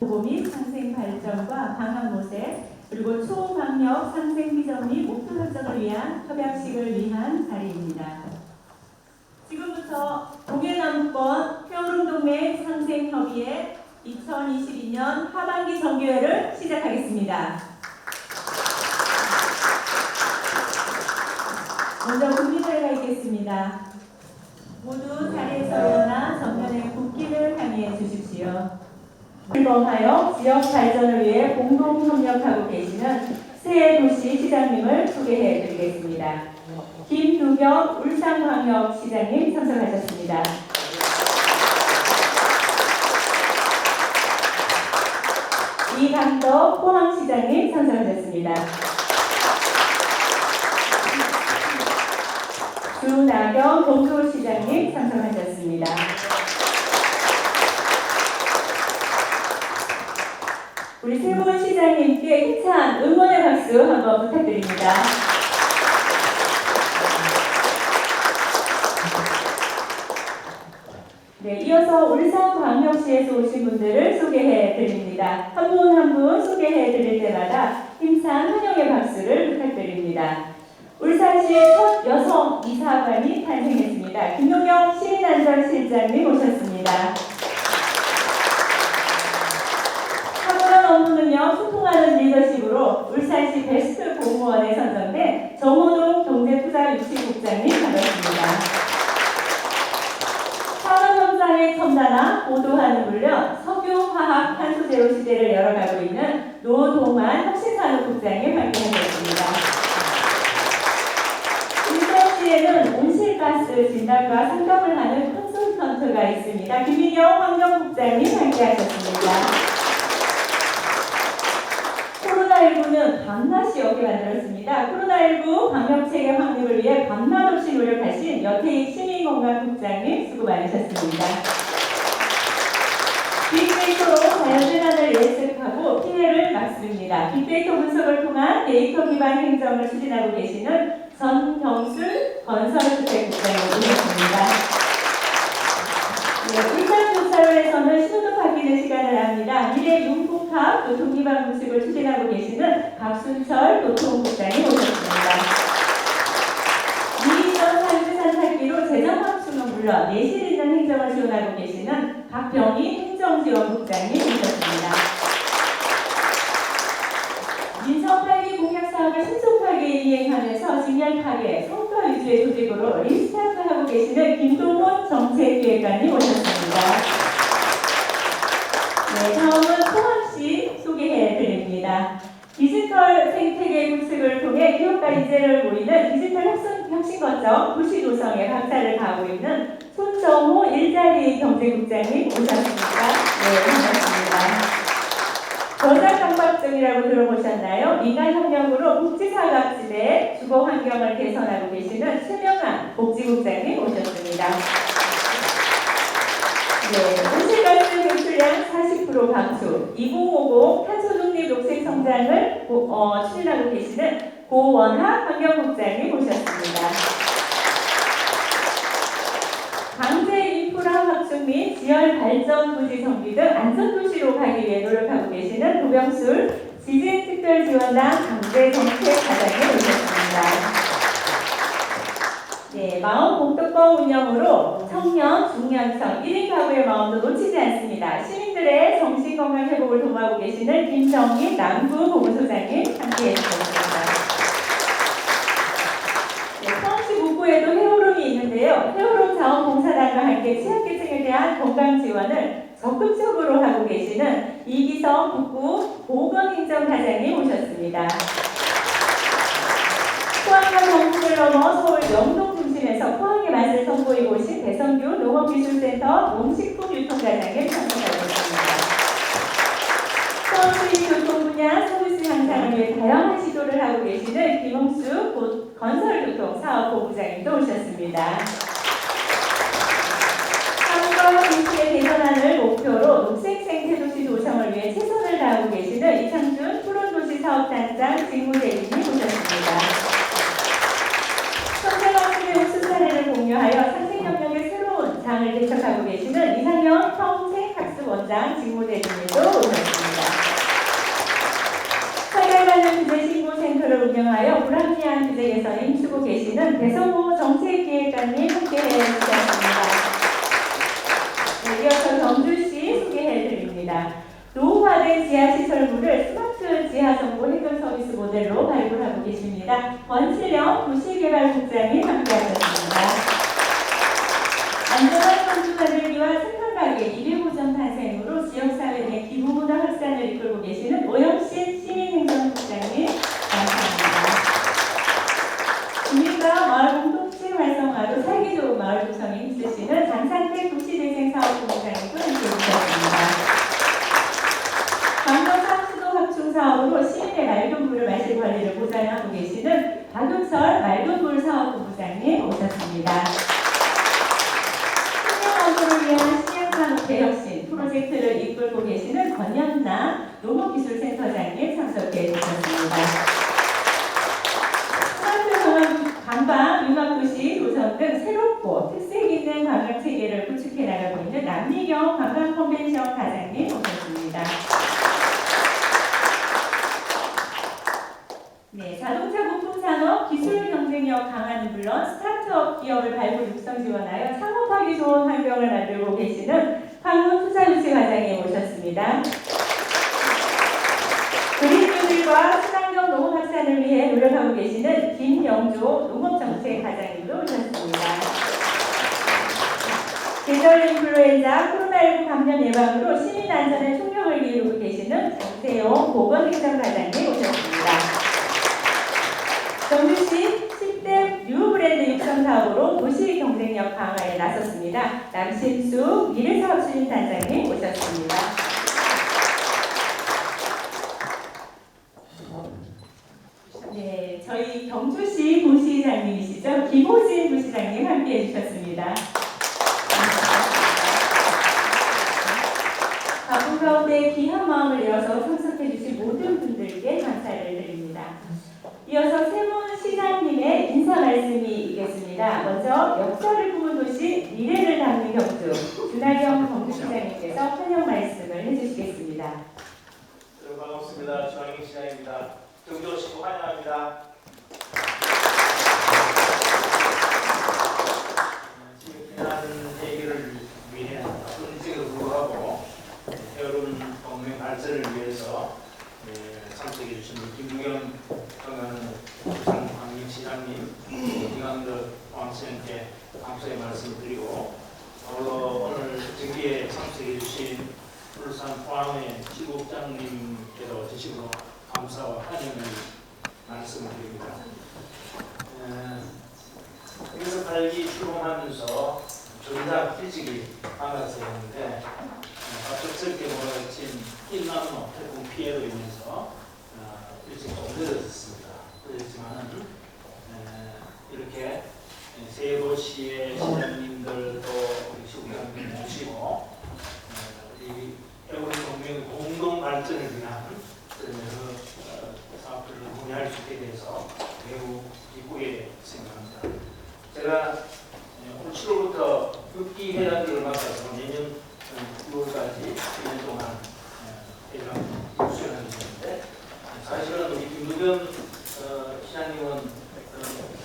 보고 및 상생 발전과 방학 모색, 그리고 초방역 상생 비전 및 목표 설정을 위한 협약식을 위한 자리입니다. 지금부터 동해남권 해오름동맹 상생협의회 2022년 하반기 정기회를 시작하겠습니다. 먼저 국민회가 있겠습니다. 모두 자리에서 일어나 정면의 국기를 향해 주십시오. 출범하여 지역 발전을 위해 공동 협력하고 계시는 새해도시 시장님을 소개해 드리겠습니다. 김두경 울산광역시장님 참석하셨습니다. 이강덕 포항시장님 참석하셨습니다. 주나경 동도시장님 참석하셨습니다. 우리 세 분 시장님께 힘찬 응원의 박수 한번 부탁드립니다. 네, 이어서 울산광역시에서 오신 분들을 소개해 드립니다. 한 분 한 분 소개해 드릴 때마다 힘찬 환영의 박수를 부탁드립니다. 울산시 첫 여성 이사관이 탄생했습니다. 김용영 시민안전실장님 오셨습니다. 탁월한 업무는요, 소통하는 리더십으로 울산시 베스트 공무원에 선정된 정호동 경제투자유치국장님 반갑습니다. 산업 현장의 첨단화, 고도화는 물론 석유, 화학, 탄소제로 시대를 열어가고 있는 노동환 혁신산업국장님 함께하겠습니다. 울산시에는 온실가스 진단과 상담을 하는 컨설턴트가 있습니다. 김민영 환경국장님 함께하셨습니다. 코로나19는 밤낮이 없게 만들었습니다. 코로나19 방역체계 확립을 위해 밤낮 없이 노력하신 여태익 시민건강국장님 수고 많으셨습니다. 빅데이터로 자연재난을 예측하고 피해를 막습니다. 빅데이터 분석을 통한 데이터 기반 행정을 추진하고 계시는 전경술 건설주택국장님 오셨습니다. 네, 울산교차로에서는 신호등 바뀌는 시간을 합니다. 미래 융복합 교통기반 구축을 추진하고 계시는 박순철 교통국장님 오셨습니다. 미전 산지산 찾기로 재정 확충은 물론 내실 있는 행정을 지원하고 계시는 박병희 행정지원국장님 오셨습니다. 민선 8기 공약 사업을 신속하게 이행하면서 진열하게 성과 위주의 조직으로 리스타트하고 계시는 김동훈 정책기획관님 오셨습니다. 네, 다음은 포항시 소개해 드립니다. 디지털 생태계 구축을 통해 기업과 인재를 모이는 디지털 혁신거점 도시노성에 박차를 가하고 있는 손정호 일자리 경제국장님 오셨습니다. 네, 반갑습니다. 저작강박증이라고 들어보셨나요? 민간협력으로 복지사각지대의 주거 환경을 개선하고 계시는 최명환 복지국장님 오셨습니다. 네, 온실가스 배출량 40% 감축, 2050 탄소중립 녹색 성장을 추진하고 계시는 고원하 환경국장님 오셨습니다. 강제 인프라 확충 및 지열 발전 부지 정비 등 안전도시로 가기 위해 노력하고 계시는 도병술 지진특별지원단 강제정책과장님 오셨습니다. 네, 마음복덕법 운영으로 청년, 중년층, 1인 가구의 마음도 놓치지 않습니다. 시민들의 정신건강 회복을 도모하고 계시는 김정희 남부보건소장님 함께해 주셨습니다. 네, 포항시 북부에도 해오름이 있는데요. 해오름 자원봉사단과 함께 취약계층에 대한 건강 지원을 적극적으로 하고 계시는 이기성 북부 보건행정과장님 오셨습니다. 포항과 경북을 넘어 서울 영동 중심에서 포항의 맛을 선보이고 오신 배성규 농업기술센터 농식품유통과장님 참석하셨습니다. 포항시 교통 분야 서비스 향상을 위해 다양한 시도를 하고 계시는 김홍수 건설교통사업본부장님도 오셨습니다. 산과 도시의 개선안을 목표로 녹색생태도시 조성을 위해 최선을 다하고 계시는 이창준 푸른도시사업단장 직무대리님 오셨습니다. 선생학습의 옥수 사례를 공유하여 상생협력의 새로운 장을 개척하고 계시는 이상현 평생학습 원장 직무대리님도 오셨습니다. 사회관련 규제신고센터를 운영하여 불합리한 규제 개선에 힘쓰고 계시는 배성호 정책기획관님 함께해 주셨습니다. 네, 이어서 경주시 소개해드립니다. 노후화된 지하시설물을 스마트 지하정보 해결 서비스 모델로 발굴하고 계십니다. 권칠영 도시개발국장님 함께하셨습니다. 안전한 건축가들기와 착한가게 200호점 탄생으로 지역사회 내 기부문화 확산을 이끌고 계시는 오영신 시민행정국장님 감사합니다. 주민과 마을 공동체 활성화로 살기 좋은 마을 구성에 힘쓰시는 장산택 도시재생사업본부장님도 함께해주셨습니다. 강동 상수도 확충 사업으로 시민의 맑은 물을 마실 권리를 보장하고 계시는 박윤설 맑은 물 사업본부장님 오셨습니다. 신영원소를 위한 신양산업 대혁신 프로젝트를 이끌고 계시는 권연나 농업기술센터장님 참석해 주셨습니다. 스마트 관광, 융합도시, 도성 등 새롭고 특색 있는 관광체계를 구축해 나가고 있는 남미경 관광컨벤션 사장님 오셨습니다. 네, 자동차 부품 산업 기술 경쟁력 강화는 물론 스타트업 기업을 발굴 육성 지원하여 창업하기 좋은 환경을 만들고 계시는 황문투자유치 과장님 오셨습니다. 그린뉴딜과 친환경 농업 확산을 위해 노력하고 계시는 김영조 농업정책 과장님도 오셨습니다. 계절 인플루엔자 코로나19 감염 예방으로 시민 안전에 총력을 기울이고 계시는 정세용 보건행정과장님 오셨습니다. 경주시 10대 뉴브랜드 육성 사업으로 도시 경쟁력 강화에 나섰습니다. 남신수 미래사업수임단장님 오셨습니다. 네, 저희 경주시 부시장님이시죠? 김호진 부시장님 함께해 주셨습니다. 바쁜 가운데 귀한 마음을 이어서 참석해 주신 모든 분들께 감사를 드립니다. 이어서 세문 시장님의 인사 말씀이 있겠습니다. 먼저 역사를 품은 도시 미래를 담는 경주 준하경 경주시장님께서 환영 말씀을 해주시겠습니다. 여러분 반갑습니다. 준하경 시장입니다. 경주 오시고 환영합니다. 지금 지난 대기를 위해 일찍도 불구하고 여러분 동네 발전을 위해서 참석해 주신 김무경 부산 광역시장님, 이강덕 왕시장님께 감사의 말씀을 드리고 오늘 정기에 참석해 주신 울산 포항의 지국장님께도 진심으로 감사와 환영을 말씀을 드립니다. 여기서 팔기 출범하면서 전작 일찍이 망가졌었는데 갑작스럽게 몰아친 인남로 태풍 피해로 인해서 일찍 좀 늦어졌습니다. 그렇지만은 이렇게 세 도시의 시장님들도 우리 시국장님 주시고 이 우리 동맹 공동 발전을 위한 사업들을 논의할 수 있게 돼서 매우 기쁘게 생각합니다. 제가 올 7월부터 6기 회장들을 맡아서 내년 6월까지 1년 동안 회장 수행하게 되는데 사실은 우리 김무경 시장님은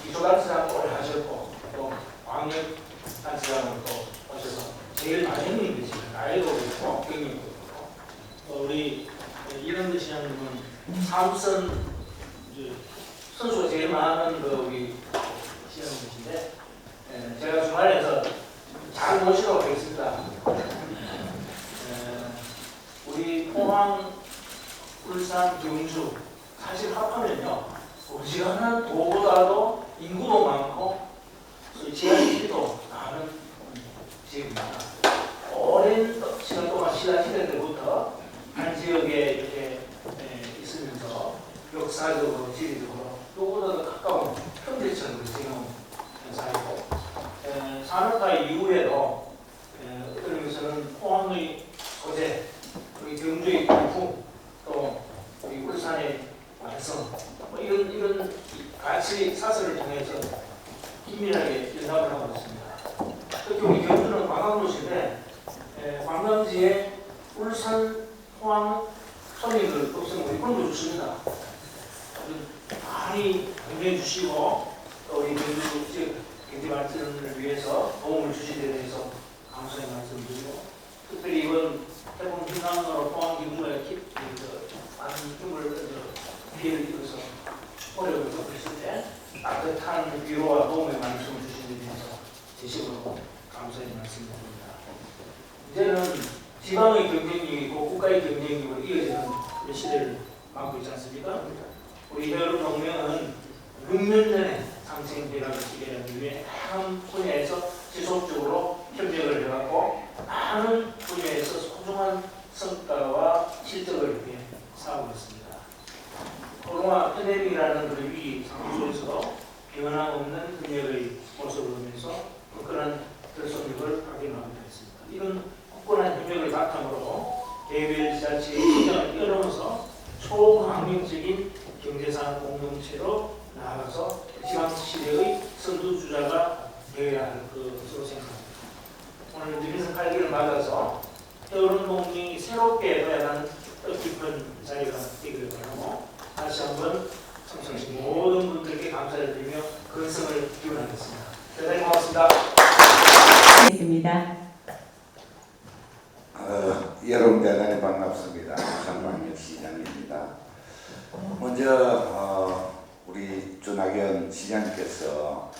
기초단체장 오래 하셨고 또 광역단체장을 또 하셔서 제일 많은 계시는 나이도 그렇고 경력도 그렇고 또 우리 이런드 시장님은 삼선 선수가 제일 많은 우리 시장님이신데 제가 주말에서 잘 모시도록 하겠습니다. 우리 포항, 울산, 경주 사실 합하면요 어지간한 도보다도 인구도 많고 지하실도 많은 지역입니다. 오랜 시간 동안 신라시대 때부터 한 지역에 이렇게 있으면서 역사적으로 지리적으로 누구보다도 가까운 형제처럼 지금 살고 산업화 이후에도 어떤 의미에서는 포항의 소재, 우리 경주의 부품, 또 우리 울산의 완성 이런 같이 사설을 통해서 긴밀하게 연합을 하고 있습니다. 특히 우리 경주는 관광도시인데 관광지에 울산, 포항 서민들 급성 우리 분도 좋습니다. 많이 경쟁해 주시고 또 우리 경주 지역 경제 발전을 위해서 도움을 주신 데 대해서 감사의 말씀드리고 특별히 이번 태풍 희망으로 포항 경주에 많은 힘을 피해를 입어서 어려움을 겪으실 때 따뜻한 위로와 도움의 말씀을 주신 데 대해서 진심으로 감사의 말씀드립니다. 이제는 지방의 경쟁력이 있고 국가의 경쟁력으로 이어지는 그런 시대를 맞고 있지 않습니까? 우리 여름 동맹은 6년 전에 상생 대학을 기대하기 위해 다양한 분야에서 지속적으로 협력을 해왔고 많은 분야에서 소중한 성과와 실적을 이렇게 쌓고 있습니다. 코로나 팬데믹이라는 그 위기 상황 속에서도 변함없는 협력의 모습을 보면서 그런 결속력을 확인하고 있습니다. 이런 굳건한 협력을 바탕으로 개별 지자체의 시장을 뛰어넘어서 초강력적인 경제산 공동체로 나아가서 지방시대의 선두주자가 되어야 할 것으로 생각합니다. 오늘 민선 8기를 맞아서 여름 동맹이 새롭게 도약하는 뜻깊은 자리가 되기를 바라고 다시 한번 청소하신 모든 분들께 감사를 드리며 근성을 기원하겠습니다. 대단히 고맙습니다. 있습니다. 여러분 대단히 반갑습니다. 부산광역 시장입니다. 먼저 우리 준학연 시장님께서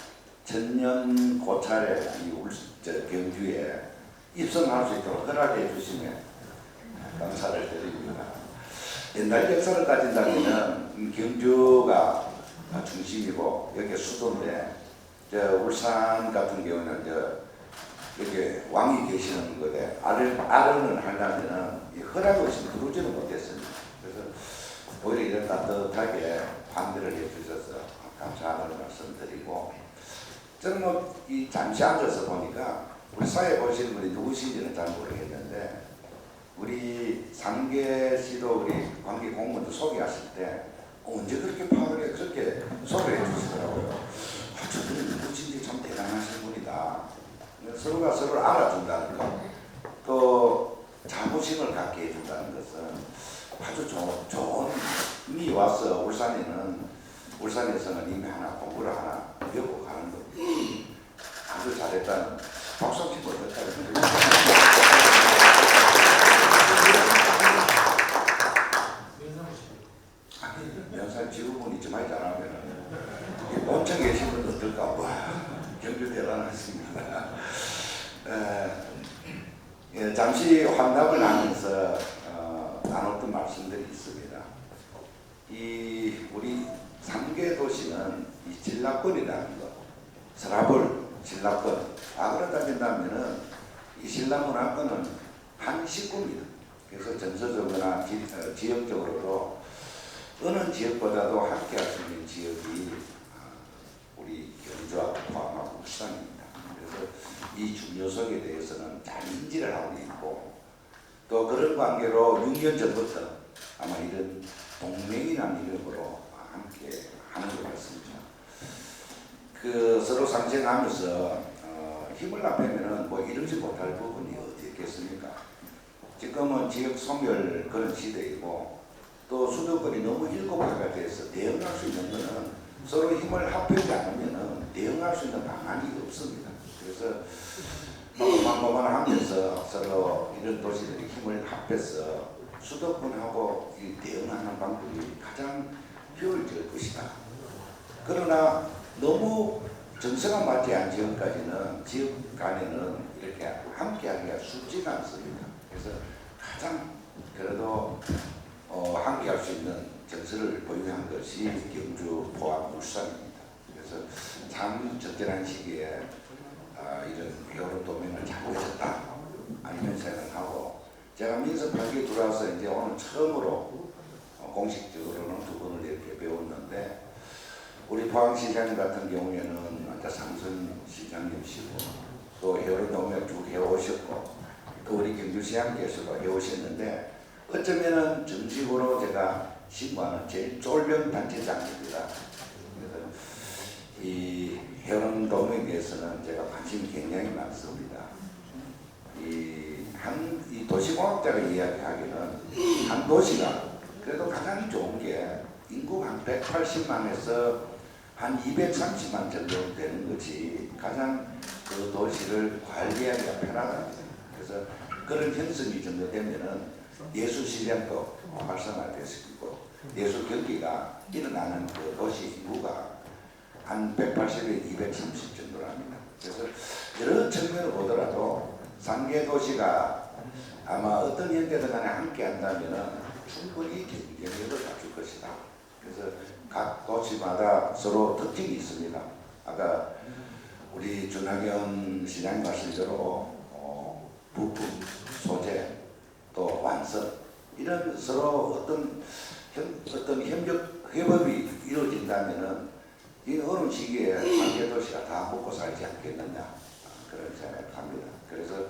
천년 고찰에 경주에 입성할 수 있도록 허락해 주시면 감사를 드립니다. 옛날 역사를 따진다면 경주가 중심이고 여기 수도인데 울산 같은 경우는 이렇게 왕이 계시는 것에 아련을 하려면은 허락이 없이는 들어오지는 못했습니다. 그래서 오히려 이런 따뜻하게 반대를 해주셔서 감사하는 말씀드리고 저는 이 잠시 앉아서 보니까 우리 사회 보시는 분이 누구신지는 잘 모르겠는데 우리 상계시도 우리 관계 공무원들 소개하실 때 언제 그렇게 파악을 그렇게 소개해 주시더라고요. 저분이 누구신지 참 대단하신 분이다. 서로가 서로를 알아준다는 것, 또 자부심을 갖게 해준다는 것은 아주 좋은 이미 와서 울산에서는 이미 하나 공부를 하나 배우고 가는 겁니다. 아주 잘했다는 박수 한번 치고 어떨까요? 면상 직업분이 좀 많이 잘하면 엄청 계신 분들 어떨까? 와, 경주 대단하십니다. 잠시 환담을 하면서 나눴던 말씀들이 있습니다. 우리 3개 도시는 이 진락권이라는 것, 서라벌 진락권. 그러다 된다면은 이 신라문화권은 한 식구입니다. 그래서 정서적으로나 지역적으로도 어느 지역보다도 함께할 수 있는 지역이 우리 경주하고 포항하고 울산입니다. 그래서 이 중요성에 대해서는 잘 인지를 하고 있고 또 그런 관계로 6년 전부터 아마 이런 동맹이라는 이름으로 함께 하는 것 같습니다. 서로 상생하면서 힘을 합하면은 뭐 이루지 못할 부분이 어디 있겠습니까? 지금은 지역 소멸 그런 시대이고 또 수도권이 너무 일곱화가 돼서 대응할 수 있는 것은 서로 힘을 합하지 않으면은 대응할 수 있는 방안이 없습니다. 그래서 만만하면서 서로 이런 도시들이 힘을 합해서 수도권하고 대응하는 방법이 가장 효율적일 것이다. 그러나 너무 정서가 맞지 않은 지역까지는 지역 간에는 이렇게 함께하기가 쉽지가 않습니다. 그래서 가장 그래도 함께할 수 있는 정서를 보유한 것이 경주, 포항, 울산입니다. 그래서 참 적절한 시기에 이런 여러 도면을 작고해졌다 아니면 생각하고 제가 민선 8기 들어와서 이제 오늘 처음으로 공식적으로는 두 분을 이렇게 배웠는데 우리 포항시장 같은 경우에는 상선 시장님이시고 또 여러 동네 쭉 해오셨고 또 우리 경주시장께서도 해오셨는데 어쩌면은 정식으로 제가 신고하는 제일 쫄병 단체장입니다. 그래서 이 해운 동맹에 대해서는 제가 관심이 굉장히 많습니다. 이 도시공학 통합자가 이야기하기는 한 도시가 그래도 가장 좋은 게 인구 한 180만에서 한 230만 정도 되는 것이 가장 그 도시를 관리하기가 편하답니다. 그래서 그런 형성이 정도 되면은 예술 시장도 활성화될 수 있고 예술 경기가 일어나는 그 도시 인구가 한 180에서 230 정도랍니다. 그래서 여러 측면으로 보더라도 3개 도시가 아마 어떤 형태든 간에 함께 한다면 충분히 경쟁력을 갖출 것이다. 그래서 각 도시마다 서로 특징이 있습니다. 아까 우리 준하경 시장님 말씀대로 부품, 소재, 또 완성 이런 서로 어떤 협업이 이루어진다면은 이 어려운 시기에 3개 도시가 다 먹고 살지 않겠느냐 그런 생각합니다. 그래서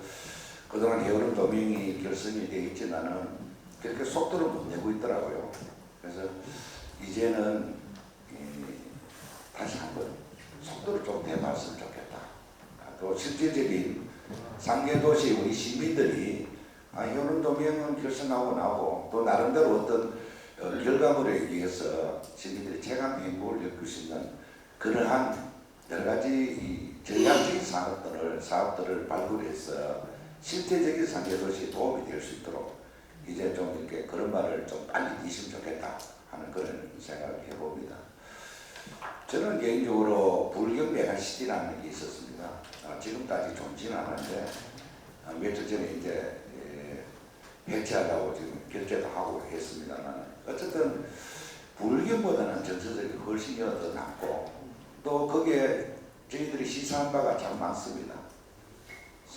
그동안 게으름 도명이 결성이 되어 있지만은 그렇게 속도를 못 내고 있더라고요. 그래서 이제는 다시 한번 속도를 좀 내봤으면 좋겠다. 또 실질적인 3개 도시 우리 시민들이 게으름 도명은 결성하고 나고 또 나름대로 어떤 결과물에 의해서 시민들이 체감 행복을 느낄 수 있는 그러한 여러 가지 전략적인 사업들을 발굴해서 실제적인 3개 도시에 도움이 될 수 있도록 이제 좀 이렇게 그런 말을 좀 빨리 있으면 좋겠다 하는 그런 생각을 해봅니다. 저는 개인적으로 불경 메가시티라는 게 있었습니다. 지금도 아직 존재는 않았는데 며칠 전에 이제 해체하려고 지금 결제도 하고 했습니다만 어쨌든 불경보다는 정서적이 훨씬 더 낫고 또 거기에 저희들이 시사한 바가 참 많습니다.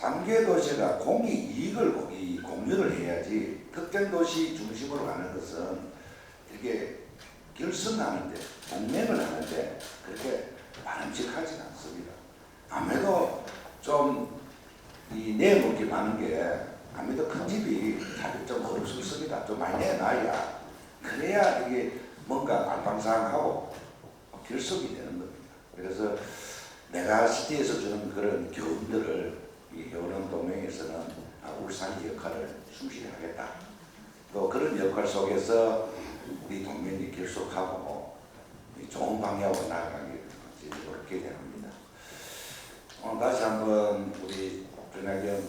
3개 도시가 공익 이익을 공유를 해야지 특정 도시 중심으로 가는 것은 이렇게 결선하는데 동맹을 하는데 그렇게 바람직하지는 않습니다. 아무래도 좀 내놓기 많은 게 아무래도 큰 집이 좀 어렵습니다. 좀 많이 내놔야 그래야 이게 뭔가 갈팡상하고 결속이 되는 겁니다. 그래서 내가 시티에서 주는 그런 교훈들을 이 해오는 동맹에서는 울산의 역할을 충실히 하겠다. 또 그런 역할 속에서 우리 동맹이 결속하고 좋은 방향으로 나아가기를 그렇게 기대합니다. 오늘 다시 한번 우리 준하경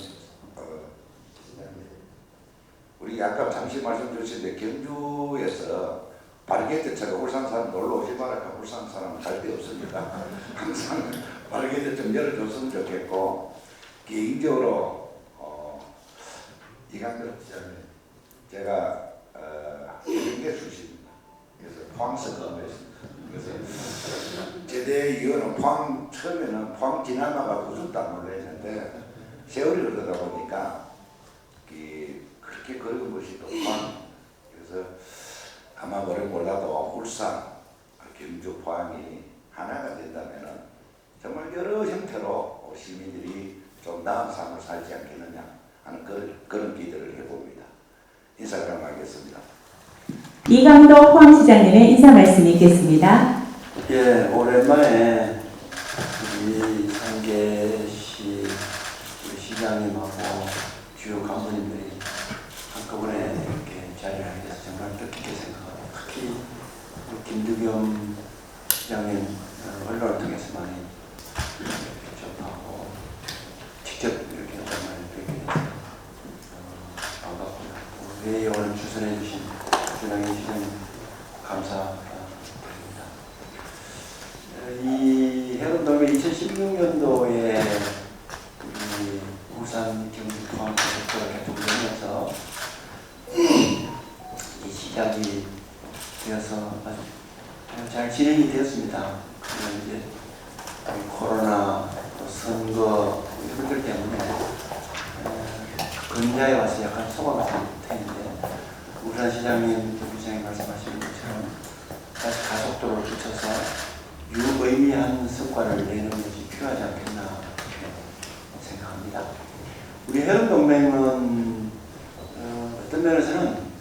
우리 아까 잠시 말씀 주셨는데 경주에서 바리게이트처럼 울산 사람 놀러 오지 말아까 울산 사람 갈 데 없습니다. 항상 바리게이트 좀 열어줬으면 좋겠고 개인적으로 이강렬 제가 연계 출신입니다. 그래서 포항서 근무했습니다. 그래서 제대 이후는 포항 처음에는 포항 지나마가 무슨 땅으로 했는데 세월이 흐르다 보니까 그렇게 그런 것이 또 포항 그래서 아마 뭐를 몰라도 울산, 경주, 포항이 하나가 된다면은 정말 여러 형태로 시민들이 좀 나은 삶을 살지 않겠느냐 하는 그런 기대를 해봅니다. 인사를 하겠습니다. 이강도 포항시장님의 인사 말씀이 있겠습니다. 예, 오랜만에 우리 상계시 우리 시장님하고 주요 간부님들이 한꺼번에 이렇게 자리를 하게 돼서 정말 뜻깊게 생각하고 특히 김두겸 시장님 언론을 통해서 많이 접하고 직접 이렇게 오랜만에 뵙게 돼서 반갑고요. 우리 오늘 주선해 주신 준하경 시장님 감사드립니다. 이 해운동에 2016년도에 우리 울산, 경주, 포항 고속도로가 개통되면서 이 시작이 되어서 아주 잘 진행이 되었습니다. 그리고 이제 코로나 또 선거 이런 것들 때문에 근자에 와서 약간 소가 같은 텐데 울산 시장님, 또 시장님 말씀하신 것처럼 다시 가속도로를 붙여서 유의미한 성과를 내는 것이 필요하지 않겠나 생각합니다. 우리 해운동맹은 어떤 면에서는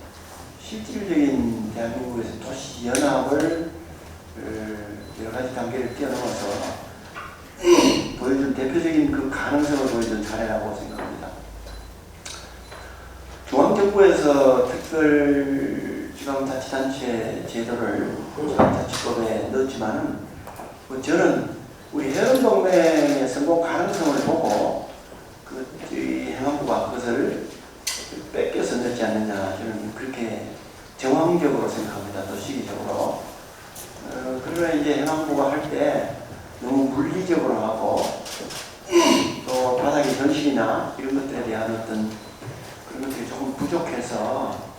실질적인 대한민국에서 도시 연합을 여러 가지 단계를 뛰어넘어서 보여준 대표적인 그 가능성을 보여준 사례라고 생각합니다. 정부에서 특별지방자치단체 제도를 지방자치법에 넣었지만은 저는 우리 해운동맹의 성공 가능성을 보고 이 행안부가 그것을 뺏겨서 넣지 않느냐, 저는 그렇게 정황적으로 생각합니다. 또 시기적으로. 그러나 이제 행안부가 할 때 너무 물리적으로 하고 또 바닥의 현실이나 이런 것들에 대한 어떤 그런 것들이 조금 부족해서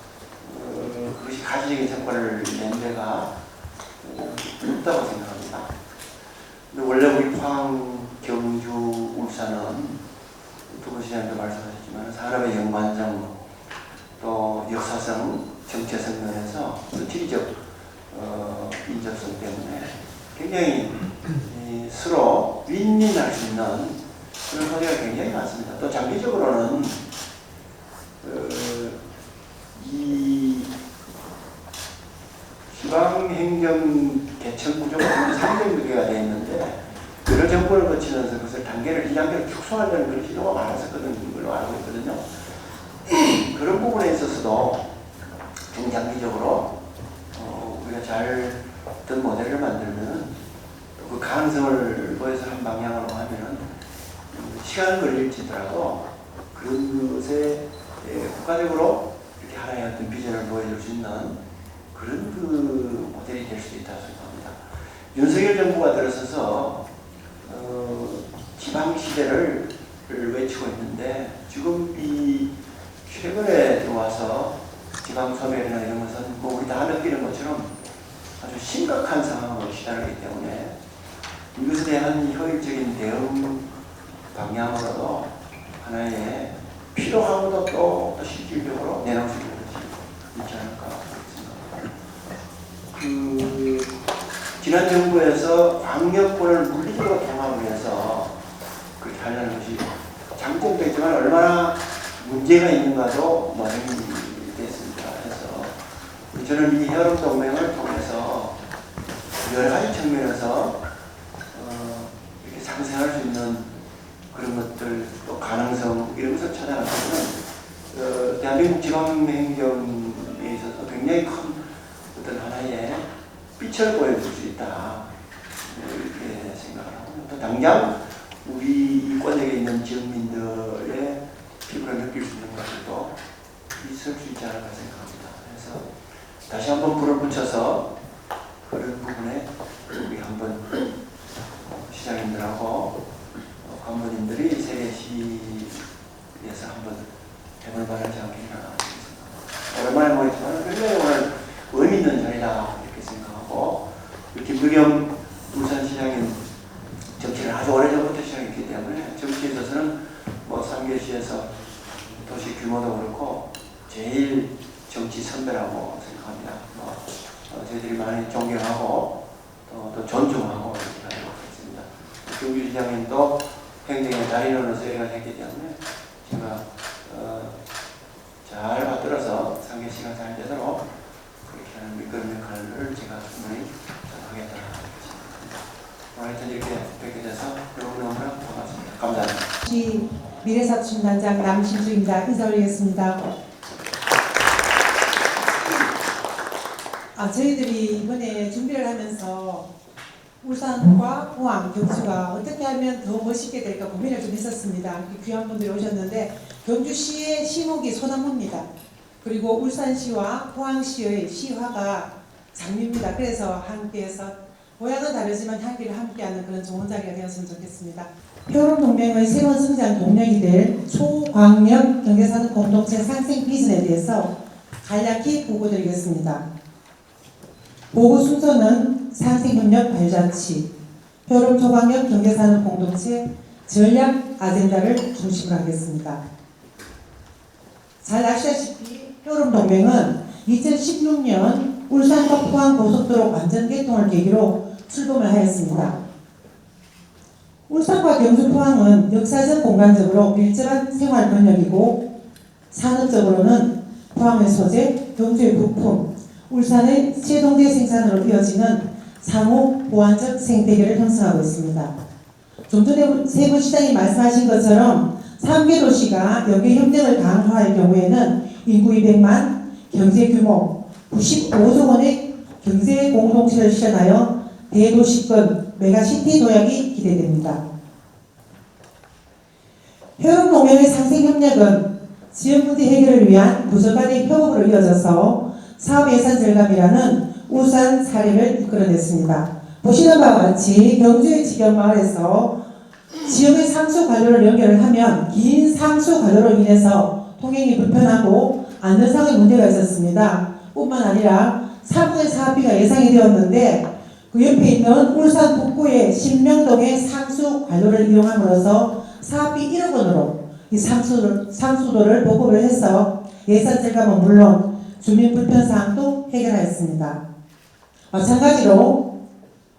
그것이 가시적인 성과를 낸 데가 없다고 생각합니다. 근데 원래 우리 포항, 경주, 울산은 두 분 시장님도 말씀하셨지만 산업의 연관성 또 역사성, 정체성 면에서 또 지리적 인접성 때문에 굉장히 서로 윈윈할 수 있는 그런 소리가 굉장히 많습니다. 또 장기적으로는 이 지방행정 개척 구조가 상정되게 되어 있는데 여러 정부를 거치면서 그것을 단계를 2단계를 축소하려는 그런 시도가 많았었거든 걸로 알고 있거든요. 그런 부분에 있어서도 중장기적으로 우리가 잘 어떤 모델을 만들면 그 가능성을 보여서 한 방향으로 하면은 시간은 걸릴지더라도 그런 것에 국가적으로 이렇게 하나의 어떤 비전을 보여줄 수 있는 그런 그 모델이 될 수 있다고 생각합니다. 윤석열 정부가 들어서서 지방 시대를 외치고 있는데 지금 이 최근에 들어와서 지방 소멸이나 이런 것은 뭐 우리 다 느끼는 것처럼 아주 심각한 상황으로 시달하기 때문에 이것에 대한 효율적인 대응 방향으로도 하나의 필요하고도 또 실질적으로 내놓을 수 있는 것이 있지 않을까 생각합니다. 지난 정부에서 광역권을 물리적으로 통합을 해서 그렇게 하려는 것이 장점도 있지만 얼마나 문제가 있는가도 됐습니다. 그래서 저는 이 혈업동맹을 통해서 여러 가지 측면에서 이렇게 상생할 수 있는 그런 것들 또 가능성 이런 것을 찾아가서는 대한민국 지방행정에 있어서 굉장히 큰 어떤 하나의 빛을 보여줄 수 있다 이렇게 생각을 하고 또 당장 우리 이권역에 있는 지역민들의 피부를 느낄 수 있는 것들도 있을 수 있지 않을까 생각합니다. 그래서 다시 한번 불을 붙여서 그런 부분에 우리 한번 시장님들하고 관부님들이 세계시에서 한번 해볼 만하지 않겠나 생각합니다. 오랜만에 모였지만 굉장히 오늘 의미 있는 자리다 이렇게 생각하고 김두겸 울산시장님 정치를 아주 오래전부터 시작했기 때문에 정치에 있어서는 뭐 삼계시에서 도시 규모도 그렇고 제일 정치 선배라고 생각합니다. 저희들이 많이 존경하고 또 존중하고 이렇게 알고 있습니다. 경주 시장님도 행정의 달인으로서 일을 했기 때문에 제가 잘 받들어서 상계시가 잘 되도록 그렇게 하는 밑거름 역할을 제가 충분히 하겠다 생각합니다. 하여튼 이렇게 뵙게 돼서 너무너무 반갑습니다. 감사합니다. 미래사춘단장 남신수입니다. 인사 올리겠습니다. 저희들이 이번에 준비를 하면서 울산과 포항, 경주가 어떻게 하면 더 멋있게 될까 고민을 좀 했었습니다. 귀한 분들이 오셨는데 경주시의 시목이 소나무입니다. 그리고 울산시와 포항시의 시화가 장미입니다. 그래서 함께해서 모양은 다르지만 향기를 함께하는 그런 좋은 자리가 되었으면 좋겠습니다. 효론동맹의 새로운 성장 동력이 될 초광역 경제산업 공동체 상생 비전에 대해서 간략히 보고드리겠습니다. 보고 순서는 상생협력 발자취, 효론 초광역 경제산업 공동체 전략 아젠다를 중심으로 하겠습니다. 잘 아시다시피 효론동맹은 2016년 울산과 포항 고속도로 완전 개통을 계기로 출범을 하였습니다. 울산과 경주 포항은 역사적 공간적으로 밀접한 생활 권역이고 산업적으로는 포항의 소재, 경주의 부품, 울산의 세동대 생산으로 이어지는 상호 보완적 생태계를 형성하고 있습니다. 좀 전에 세 분 시장님 말씀하신 것처럼 3개 도시가 여기 협력을 강화할 경우에는 인구 200만, 경제 규모 95조 원의 경제 공동체를 실현하여 대도시권 메가시티 도약이 기대됩니다. 회원동맹의 상생 협력은 지역 문제 해결을 위한 부서 간의 협업으로 이어져서 사업 예산 절감이라는 우수한 사례를 이끌어냈습니다. 보시는 바와 같이 경주의 지역마을에서 지역의 상수 관로를 연결을 하면 긴 상수 관로로 인해서 통행이 불편하고 안전상의 문제가 있었습니다. 뿐만 아니라 사분의 사업비가 예상이 되었는데 그 옆에 있는 울산 북구의 신명동의 상수 관로를 이용함으로써 사업비 1억 원으로 이 상수도를 보급을 해서 예산 절감은 물론 주민 불편 사항도 해결하였습니다. 마찬가지로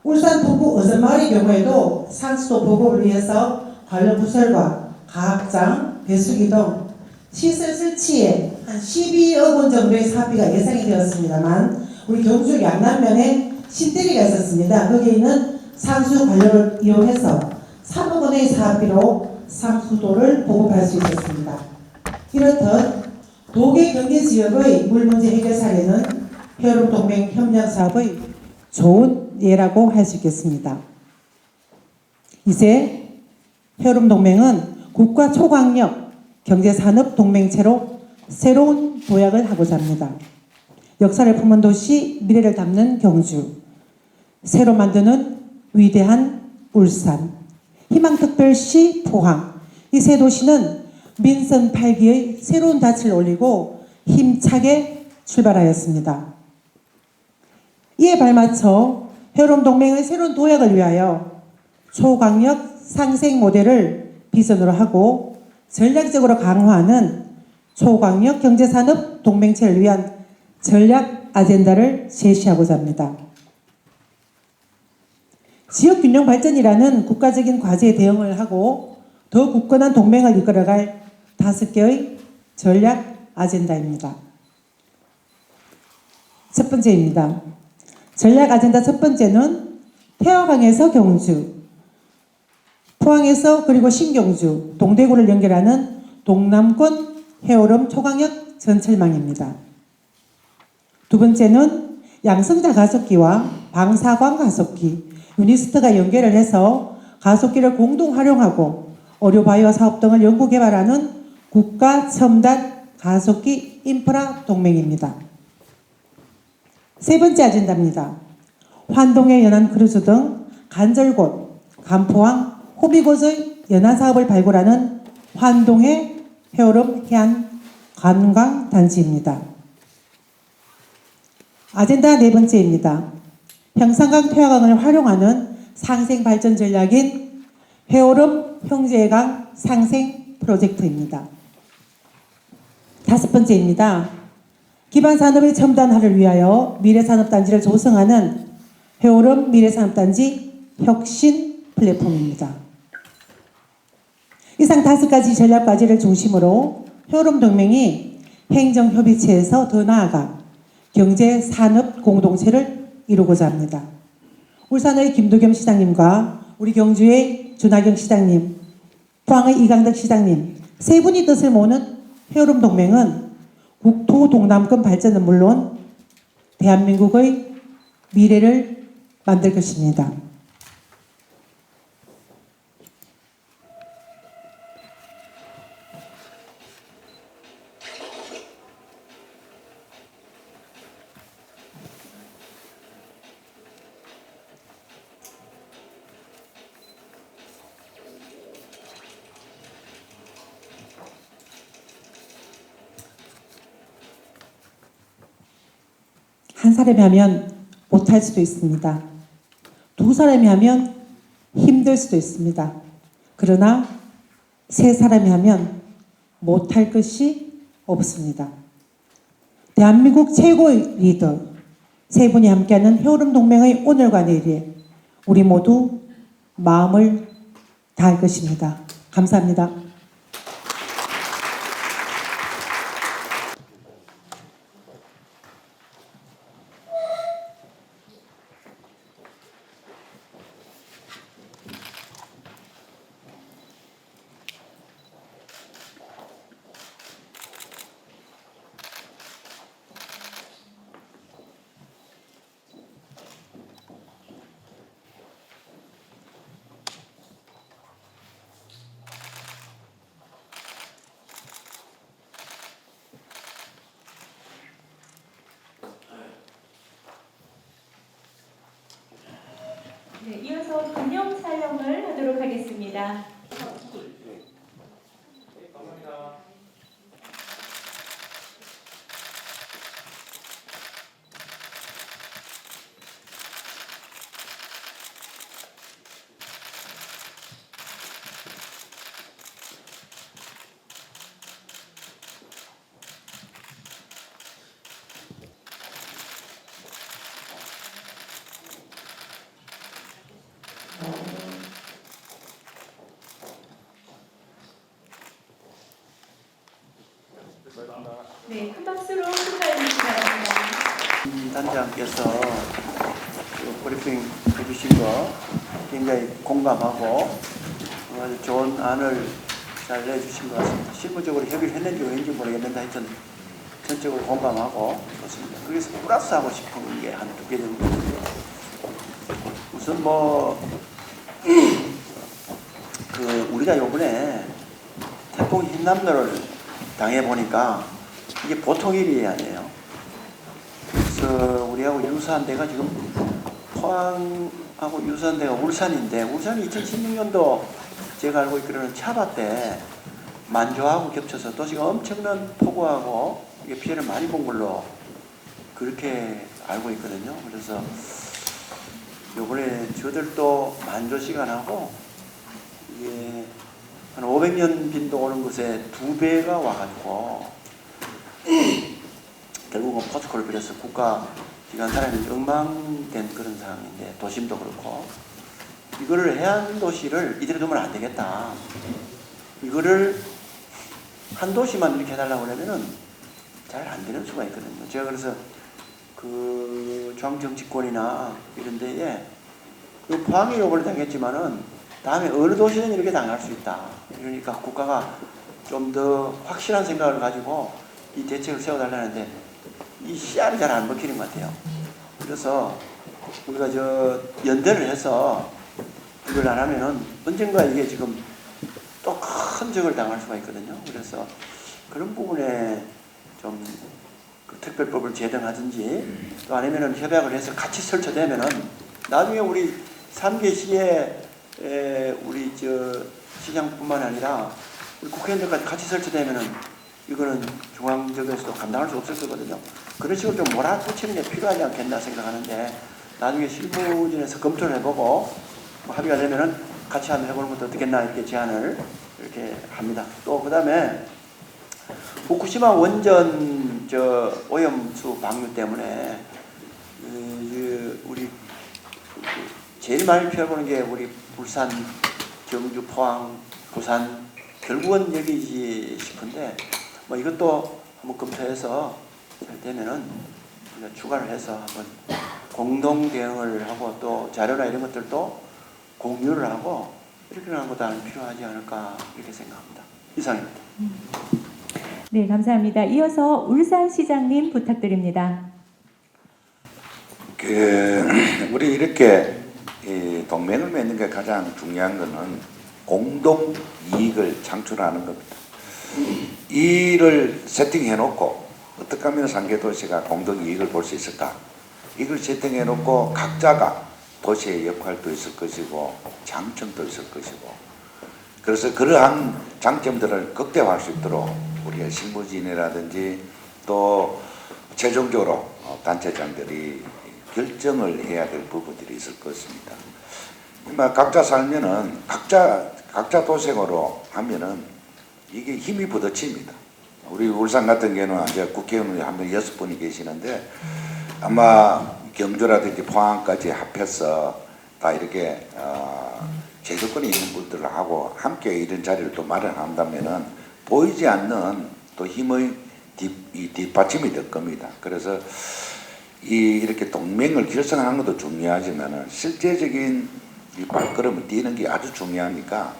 울산 북구 어선마을의 경우에도 상수도 보급을 위해서 관련 부설과 가압장, 배수기 등 시설 설치에 한 12억 원 정도의 사업비가 예상이 되었습니다만 우리 경주 양남면에 신대리가 있었습니다. 거기에 있는 상수 관료를 이용해서 3억 원의 사업비로 상수도를 보급할 수 있었습니다. 이렇듯 도계 경계 지역의 물 문제 해결 사례는 회원동맹 협력 사업의 좋은 예라고 할 수 있겠습니다. 이제 회원동맹은 국가 초강력 경제산업 동맹체로 새로운 도약을 하고자 합니다. 역사를 품은 도시, 미래를 담는 경주, 새로 만드는 위대한 울산, 희망특별시 포항, 이 세 도시는 민선 8기의 새로운 닻을 올리고 힘차게 출발하였습니다. 이에 발맞춰 회원동맹의 새로운 도약을 위하여 초강력 상생 모델을 비전으로 하고 전략적으로 강화하는 초강력 경제산업 동맹체를 위한 전략 아젠다를 제시하고자 합니다. 지역균형 발전이라는 국가적인 과제에 대응을 하고 더 굳건한 동맹을 이끌어갈 5개의 전략 아젠다입니다. 첫 번째입니다. 전략 아젠다 첫 번째는 태화강에서 경주, 포항에서 그리고 신경주, 동대구를 연결하는 동남권 해오름 초강력 전철망입니다. 두 번째는 양성자 가속기와 방사광 가속기, 유니스트가 연결을 해서 가속기를 공동 활용하고 의료바이오 사업 등을 연구 개발하는 국가 첨단 가속기 인프라 동맹입니다. 세 번째 아젠다입니다. 환동의 연안 크루즈 등 간절곶, 간포항, 호비곶의 연안 사업을 발굴하는 환동의 해오름 해안 관광 단지입니다. 아젠다 네 번째입니다. 형산강 태화강을 활용하는 상생 발전 전략인 해오름 형제강 상생 프로젝트입니다. 다섯 번째입니다. 기반 산업의 첨단화를 위하여 미래산업단지를 조성하는 해오름 미래산업단지 혁신 플랫폼입니다. 이상 5가지 전략 과제를 중심으로 해오름 동맹이 행정협의체에서 더 나아가 경제산업 공동체를 이루고자 합니다. 울산의 김도겸 시장님과 우리 경주의 준하경 시장님, 포항의 이강덕 시장님 세 분이 뜻을 모으는 해오름 동맹은 국토 동남권 발전은 물론 대한민국의 미래를 만들 것입니다. 한 사람이 하면 못할 수도 있습니다. 두 사람이 하면 힘들 수도 있습니다. 그러나 세 사람이 하면 못할 것이 없습니다. 대한민국 최고의 리더 세 분이 함께하는 해오름 동맹의 오늘과 내일에 우리 모두 마음을 다할 것입니다. 감사합니다. 이어서 기념 촬영을 하도록 하겠습니다. 네, 감사합니다. 네, 큰 박수로 축하해 주시기 바랍니다. 단장께서 그 브리핑 해주신 거 굉장히 공감하고 아주 좋은 안을 잘 내주신 것 같습니다. 실무적으로 협의를 했는지 왜인지 모르겠는데 하여튼 전적으로 공감하고 그렇습니다. 그래서 플러스하고 싶은 게 한 두 개 정도 있는데 우선 그 우리가 요번에 태풍 흰남노를 당해보니까 이게 보통 일이 아니에요. 그래서 우리하고 유사한 데가 지금 포항하고 유사한 데가 울산인데 울산이 2016년도 제가 알고 있기로는 차바 때 만조하고 겹쳐서 도시가 엄청난 폭우하고 이게 피해를 많이 본 걸로 그렇게 알고 있거든요. 그래서 요번에 저들도 만조 시간하고 이게 한 500년 빈도 오는 곳에 2배가 와가지고 결국은 포스코를 빌려서 국가 기관 사람이 엉망된 그런 상황인데 도심도 그렇고 이거를 해안 도시를 이대로 두면 안 되겠다. 이거를 한 도시만 이렇게 해달라고 하면은 잘 안 되는 수가 있거든요. 제가 그래서 그 중앙정치권이나 이런 데에 그 포항이 요번에 당했지만은 다음에 어느 도시는 이렇게 당할 수 있다. 그러니까 국가가 좀 더 확실한 생각을 가지고 이 대책을 세워달라는데 이 씨알이 잘 안 먹히는 것 같아요. 그래서 우리가 연대를 해서 이걸 안 하면은 언젠가 이게 지금 또 큰 적을 당할 수가 있거든요. 그래서 그런 부분에 좀 그 특별법을 제정하든지 또 아니면은 협약을 해서 같이 설치되면은 나중에 우리 3개 시에 우리 시장뿐만 아니라 우리 국회의원들까지 같이 설치되면은 이거는 중앙적에서도 감당할 수 없을 거거든요. 그런 식으로 좀 몰아붙이는 게 필요하지 않겠나 생각하는데 나중에 실무진에서 검토를 해보고 뭐 합의가 되면은 같이 한번 해보는 것도 어떻겠나 이렇게 제안을 이렇게 합니다. 또 그다음에 후쿠시마 원전 오염수 방류 때문에 우리 제일 많이 피해보는 게 우리 울산, 경주, 포항, 부산 결국은 여기지 싶은데 뭐 이것도 한번 검토해서 잘 되면은 우리가 추가를 해서 한번 공동 대응을 하고 또 자료나 이런 것들도 공유를 하고 이렇게 하는 것도 필요하지 않을까 이렇게 생각합니다. 이상입니다. 네, 감사합니다. 이어서 울산시장님 부탁드립니다. 우리 이렇게 동맹을 맺는 게 가장 중요한 것은 공동 이익을 창출하는 겁니다. 이를 세팅해 놓고 어떻게 하면 상계도시가 공동 이익을 볼 수 있을까? 이걸 세팅해 놓고 각자가 도시의 역할도 있을 것이고 장점도 있을 것이고 그래서 그러한 장점들을 극대화할 수 있도록 우리가 실무진이라든지 또 최종적으로 단체장들이 결정을 해야 될 부분들이 있을 것입니다. 각자 살면은 각자 도생으로 하면은 이게 힘이 부딪힙니다. 우리 울산 같은 경우는 이제 국회의원이 한 명 6분이 계시는데 아마 경주라든지 포항까지 합해서 다 이렇게 제도권이 있는 분들하고 함께 이런 자리를 또 마련한다면은 보이지 않는 또 힘의 뒷받침이 될 겁니다. 그래서 이렇게 동맹을 결성하는 것도 중요하지만은 실제적인 이 발걸음을 뛰는 게 아주 중요하니까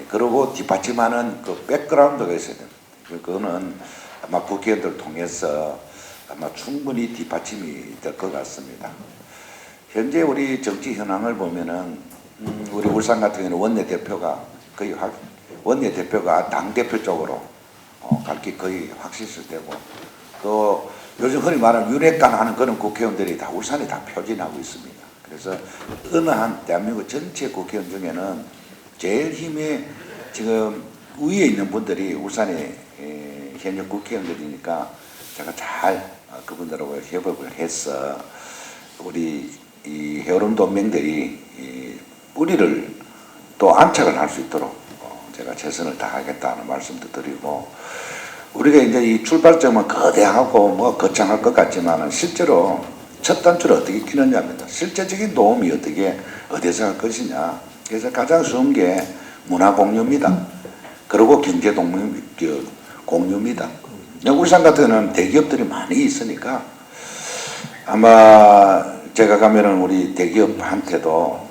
그러고 뒷받침하는 그 백그라운드가 있어야 됩니다. 그거는 아마 국회의원들 통해서 아마 충분히 뒷받침이 될 것 같습니다. 현재 우리 정치 현황을 보면은 우리 울산 같은 경우는 원내대표가 당대표 쪽으로 갈 게 거의 확실시되고 또 요즘 흔히 말하는 윤핵관 하는 그런 국회의원들이 다 울산에 다 표진하고 있습니다. 그래서 어느 한 대한민국 전체 국회의원 중에는 제일 힘이 지금 위에 있는 분들이 울산의 현역 국회의원들이니까 제가 잘 그분들하고 협업을 해서 우리 이 해오름 동맹들이 이 뿌리를 또 안착을 할 수 있도록 제가 최선을 다하겠다는 말씀도 드리고, 우리가 이제 이 출발점은 거대하고 뭐 거창할 것 같지만은 실제로 첫 단추를 어떻게 끼느냐입니다. 실제적인 도움이 어디서 할 것이냐. 그래서 가장 쉬운 게 문화 공유입니다. 그리고 경제 공유입니다. 울산 같은 데는 대기업들이 많이 있으니까 아마 제가 가면은 우리 대기업한테도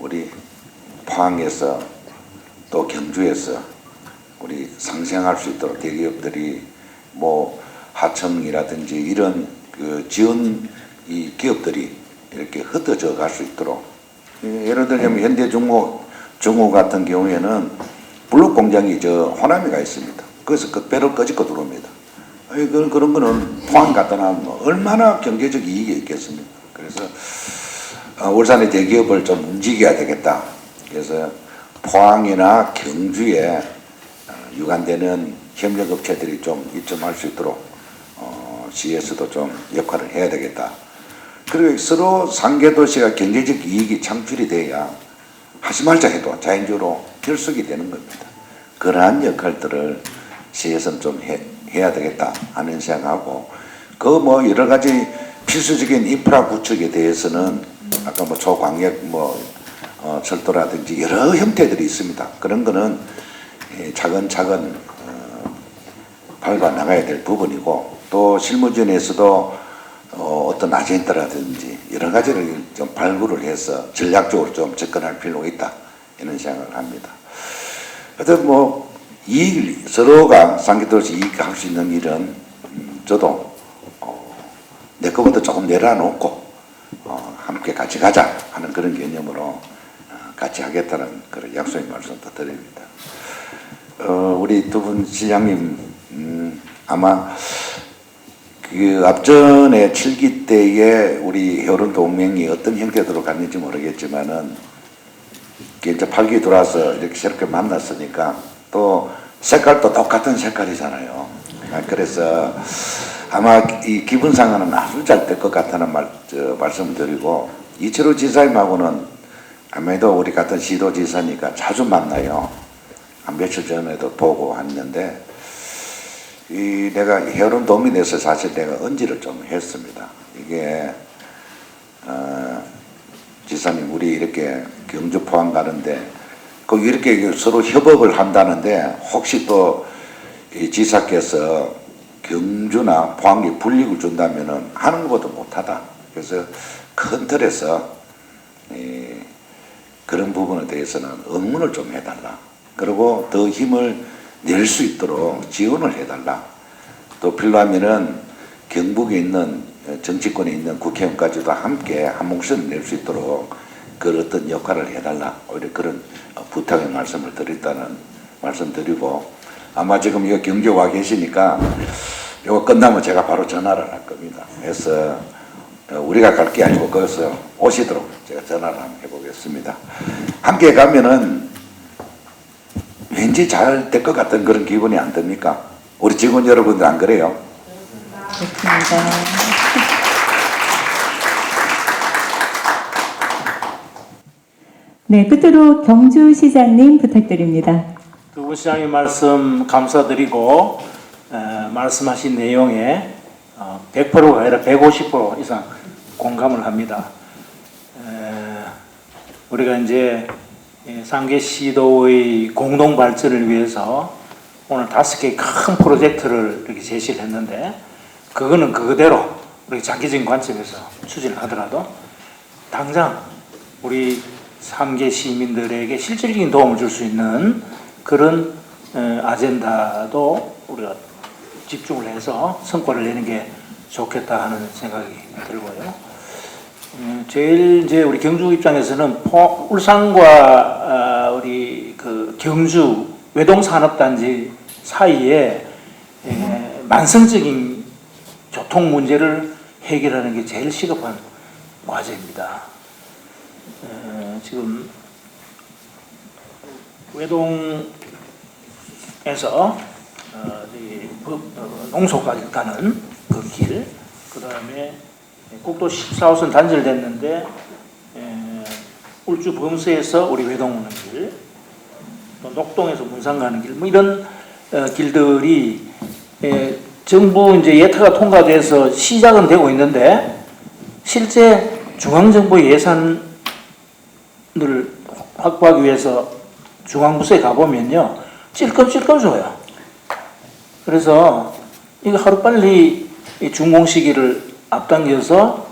우리 포항에서 또 경주에서 우리 상생할 수 있도록 대기업들이 뭐 하청이라든지 이런 그 지원 이 기업들이 이렇게 흩어져 갈 수 있도록, 예를 들면 현대중공 같은 경우에는 블록 공장이 저 호남이가 있습니다. 그래서 그 배를 꺼집고 들어옵니다. 그런 거는 포항 갖다 놔면 얼마나 경제적 이익이 있겠습니까? 그래서 울산의 대기업을 좀 움직여야 되겠다. 그래서 포항이나 경주에 유관되는 협력업체들이 좀 입점할 수 있도록 시에서도 좀 역할을 해야 되겠다. 그리고 서로 상계도시가 경제적 이익이 창출이 돼야 하지 말자 해도 자연적으로 결속이 되는 겁니다. 그러한 역할들을 시에서는 좀 해야 되겠다 하는 생각하고, 그 뭐 여러 가지 필수적인 인프라 구축에 대해서는 아까 뭐 초광역 철도라든지 여러 형태들이 있습니다. 그런 거는 차근차근 밟아 나가야 될 부분이고, 또 실무진에서도 어떤 아젠다라든지 여러 가지를 좀 발굴을 해서 전략적으로 좀 접근할 필요가 있다 이런 생각을 합니다. 하여튼 뭐 서로가 상계도시 이익할 수 있는 일은 저도 내 것부터 조금 내려놓고 함께 같이 가자 하는 그런 개념으로 같이 하겠다는 그런 약속의 말씀도 드립니다. 우리 두 분 시장님 아마 그 앞전에 7기 때에 우리 해오름 동맹이 어떤 형태로 갔는지 모르겠지만은 이제 8기 돌아서 이렇게 새롭게 만났으니까 또 색깔도 똑같은 색깔이잖아요. 그래서 아마 이 기분상은 아주 잘 될 것 같다는 말씀을 드리고, 이철우 지사님하고는 아무래도 우리 같은 시도지사니까 자주 만나요. 한 며칠 전에도 보고 왔는데, 내가 해오름 도민에서 사실 내가 언지를 좀 했습니다. 이게 지사님 우리 이렇게 경주 포항 가는데 그 이렇게 서로 협업을 한다는데 혹시 또 이 지사께서 경주나 포항에 불이익을 준다면은 하는 것보다 못하다. 그래서 큰 틀에서 그런 부분에 대해서는 응원을 좀 해달라. 그리고 더 힘을 낼 수 있도록 지원을 해달라. 또 필요하면은 경북에 있는 정치권에 있는 국회의원까지도 함께 한 목소리 낼 수 있도록 그 어떤 역할을 해달라. 오히려 그런 부탁의 말씀을 드렸다는 말씀드리고, 아마 지금 이거 경주에 와 계시니까 이거 끝나면 제가 바로 전화를 할 겁니다. 그래서 우리가 갈 게 아니고 거기서 오시도록 제가 전화를 한번 해보겠습니다. 함께 가면은 왠지 잘 될 것 같은 그런 기분이 안 듭니까? 우리 직원 여러분들 안 그래요? 좋습니다. 네, 끝으로 경주시장님 부탁드립니다. 두 분 시장님 말씀 감사드리고, 말씀하신 내용에 100%가 아니라 150% 이상 공감을 합니다. 우리가 이제 상계시도의 공동 발전을 위해서 오늘 5개의 큰 프로젝트를 이렇게 제시를 했는데, 그거는 그대로 우리 장기적인 관점에서 추진을 하더라도 당장 우리 3개 시민들에게 실질적인 도움을 줄 수 있는 그런 아젠다도 우리가 집중을 해서 성과를 내는 게 좋겠다 하는 생각이 들고요. 제일 이제 우리 경주 입장에서는 울산과 우리 그 경주 외동산업단지 사이에 만성적인 교통 문제를 해결하는 게 제일 시급한 과제입니다. 지금 외동에서 농소까지 가는 그 길, 그 다음에 국도 14호선 단절됐는데 울주 범서에서 우리 외동 오는 길, 또 녹동에서 문산 가는 길, 뭐 이런 길들이 정부 이제 예타가 통과돼서 시작은 되고 있는데 실제 중앙정부 예산을 확보하기 위해서 중앙부서에 가보면요 찔끔찔끔 줘요. 그래서 이거 하루빨리 이 준공 시기를 앞당겨서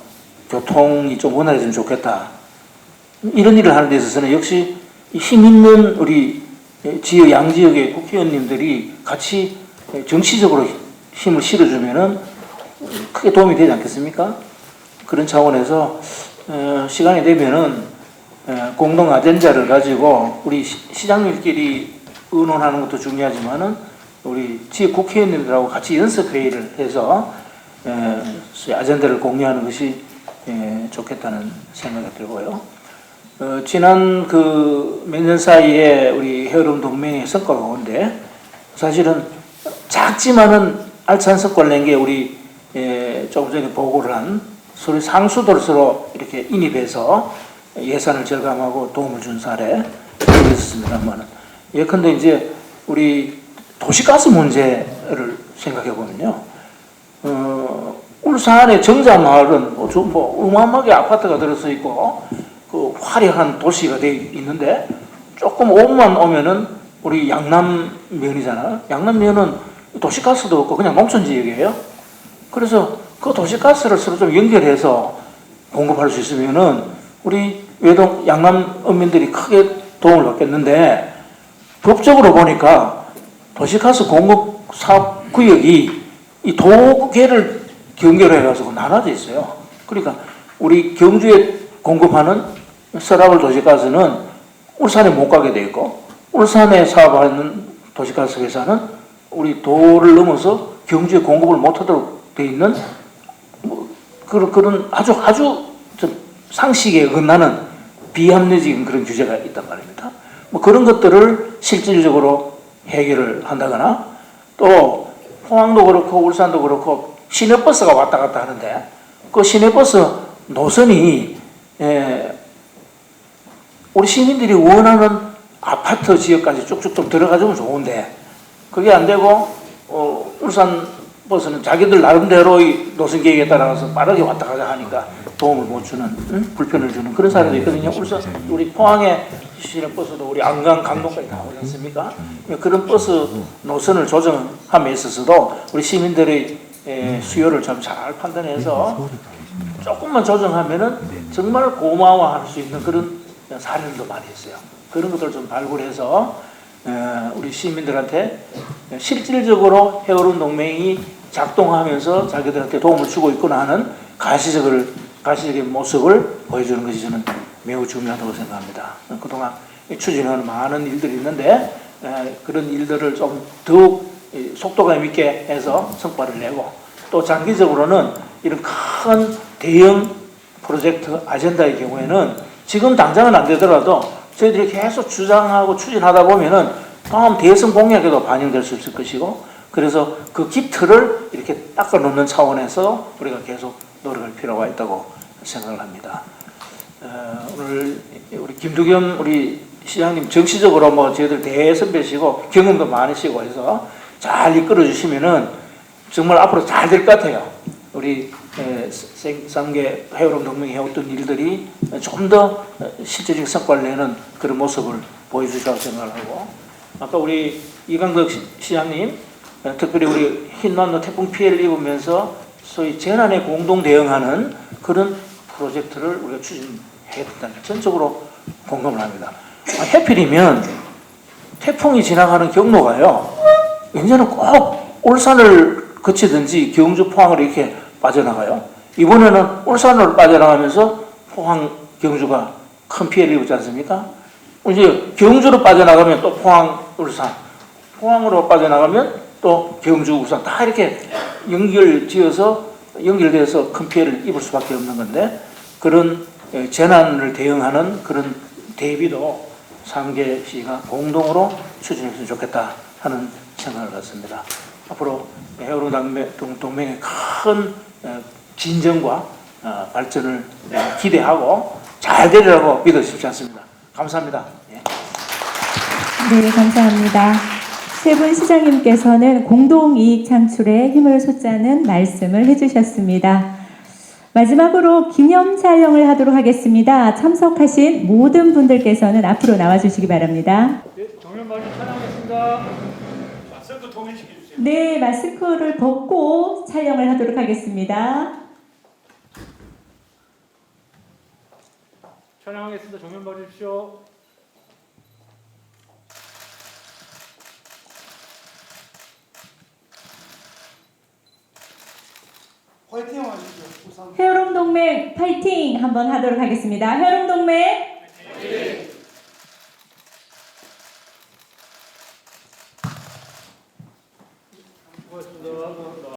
교통이 좀 원활해지면 좋겠다. 이런 일을 하는 데 있어서는 역시 힘 있는 우리 지역 양지역의 국회의원님들이 같이 정치적으로 힘을 실어주면은 크게 도움이 되지 않겠습니까? 그런 차원에서 시간이 되면은 공동 아젠다를 가지고 우리 시장님끼리 의논하는 것도 중요하지만은 우리 지역 국회의원님들하고 같이 연습회의를 해서 아젠다를 공유하는 것이 좋겠다는 생각이 들고요. 지난 그 몇 년 사이에 우리 헤어룸 동맹의 성과가 온데 사실은 작지만은 알찬 성과를 낸 게 우리 조금 전에 보고를 한 서로 상수도를 서로 이렇게 인입해서 예산을 절감하고 도움을 준 사례 있었습니다만은 예컨대 이제 우리 도시가스 문제를 생각해 보면요, 울산의 정자마을은 뭐 어마어마하게 아파트가 들어서 있고 그 화려한 도시가 돼 있는데 조금 오후만 오면은 우리 양남면이잖아요. 양남면은 도시가스도 없고 그냥 농촌 지역이에요. 그래서 그 도시가스를 서로 좀 연결해서 공급할 수 있으면은 우리 외동 양남 어민들이 크게 도움을 받겠는데 법적으로 보니까 도시가스 공급 사업 구역이 이 도계를 연결해가지고 나눠져 있어요. 그러니까 우리 경주에 공급하는 서라벌 도시가스는 울산에 못 가게 돼 있고 울산에 사업하는 도시가스 회사는 우리 도를 넘어서 경주에 공급을 못하도록 돼 있는 뭐 그런 아주 좀 상식에 어긋나는 비합리적인 그런 규제가 있단 말입니다. 뭐 그런 것들을 실질적으로 해결을 한다거나 또 포항도 그렇고 울산도 그렇고 시내버스가 왔다 갔다 하는데 그 시내버스 노선이 우리 시민들이 원하는 아파트 지역까지 쭉쭉 좀 들어가주면 좋은데 그게 안 되고 울산 버스는 자기들 나름대로의 노선 계획에 따라서 빠르게 왔다 가자 하니까 도움을 못 주는 불편을 주는 그런 사례도 있거든요. 울산 우리 포항에 시내버스도 우리 안강 강동까지 나오지 않습니까? 그런 버스 노선을 조정함에 있어서도 우리 시민들의 수요를 좀 잘 판단해서 조금만 조정하면은 정말 고마워할 수 있는 그런 사례들도 많이 있어요. 그런 것들을 좀 발굴해서 우리 시민들한테 실질적으로 헤어룸 동맹이 작동하면서 자기들한테 도움을 주고 있구나 하는 가시적인 모습을 보여주는 것이 저는 매우 중요하다고 생각합니다. 그동안 추진하는 많은 일들이 있는데 그런 일들을 좀 더욱 속도감 있게 해서 성과를 내고 또 장기적으로는 이런 큰 대형 프로젝트 아젠다의 경우에는 지금 당장은 안 되더라도 저희들이 계속 주장하고 추진하다 보면은 다음 대선 공약에도 반영될 수 있을 것이고 그래서 그 기틀을 이렇게 닦아놓는 차원에서 우리가 계속 노력할 필요가 있다고 생각을 합니다. 오늘 우리 김두겸 우리 시장님 정치적으로 뭐 저희들 대선배시고 경험도 많으시고 해서 잘 이끌어 주시면은 정말 앞으로 잘 될 것 같아요. 우리 생삼계 헤어룸 동맹이 해왔던 일들이 좀 더 실질적인 성과를 내는 그런 모습을 보여주시라고 생각을 하고 아까 우리 이강덕 시장님 특별히 우리 흰남노 태풍 피해를 입으면서 소위 재난에 공동 대응하는 그런 프로젝트를 우리가 추진해야 된다는 전적으로 공감을 합니다. 해필이면 태풍이 지나가는 경로가요. 이제는 꼭 울산을 거치든지 경주 포항을 이렇게 빠져나가요. 이번에는 울산으로 빠져나가면서 포항 경주가 큰 피해를 입었지 않습니까? 이제 경주로 빠져나가면 또 포항 울산, 포항으로 빠져나가면 또 경주 울산 다 이렇게 연결지어서 연결돼서 큰 피해를 입을 수밖에 없는 건데 그런 재난을 대응하는 그런 대비도 3개시가 공동으로 추진했으면 좋겠다 하는 생각을 갖습니다. 앞으로 해오름 동맹의 큰 진정과 발전을 기대하고 잘 되리라고 믿어 주십시 않습니다. 감사합니다. 예. 네, 감사합니다. 세 분 시장님께서는 공동이익 창출에 힘을 쏟자는 말씀을 해주셨습니다. 마지막으로 기념 촬영을 하도록 하겠습니다. 참석하신 모든 분들께서는 앞으로 나와주시기 바랍니다. 네, 정면 발언 촬영하겠습니다. 마스크 통일시켜주세요. 네, 마스크를 벗고 촬영을 하도록 하겠습니다. 촬영하겠습니다. 정면 봐주십시오. 화이팅 하십시오. 우선. 해오름 동맹 파이팅 한번 하도록 하겠습니다. 해오름 동맹 고맙습니다.